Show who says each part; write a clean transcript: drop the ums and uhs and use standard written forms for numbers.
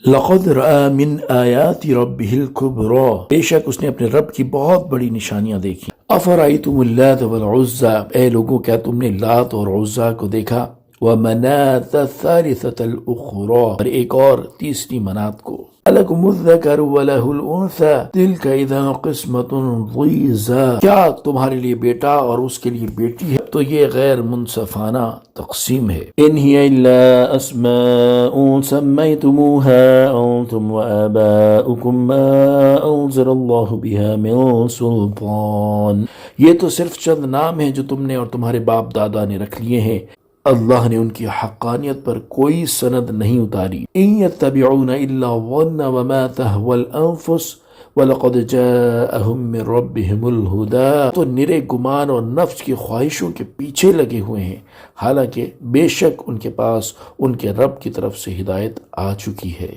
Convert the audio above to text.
Speaker 1: لقد رأى من آیات ربہ الکبریٰ، بے شک اس نے اپنے رب کی بہت بڑی نشانیاں دیکھی۔ افرأیتم اللات والعزیٰ، اے لوگوں کیا تم نے لات اور عزیٰ کو دیکھا؟ ومناة الثالثة الأخرى، اور ایک اور تیسری منات کو۔ ألکم الذکر وله الأنثى تلک اذا قسمۃ ضیزی، کیا تمہارے لیے بیٹا اور اس کے لیے بیٹی ہے؟ تو یہ غیر منصفانہ تقسیم ہے۔ ان ہی الا اسماء سمیتموها انتم وآباؤکم ما انزل اللہ بها من سلطان، یہ تو صرف چند نام ہیں جو تم نے اور تمہارے باپ دادا نے رکھ لیے ہیں، اللہ نے ان کی حقانیت پر کوئی سند نہیں اتاری۔ ان یتبعون الا الظن وما تهوى الانفس وَلَقَدْ جَاءَهُم مِّن رَّبِّهِمُ الْهُدَىٰ، تو نرے گمان اور نفس کی خواہشوں کے پیچھے لگے ہوئے ہیں، حالانکہ بے شک ان کے پاس ان کے رب کی طرف سے ہدایت آ چکی ہے۔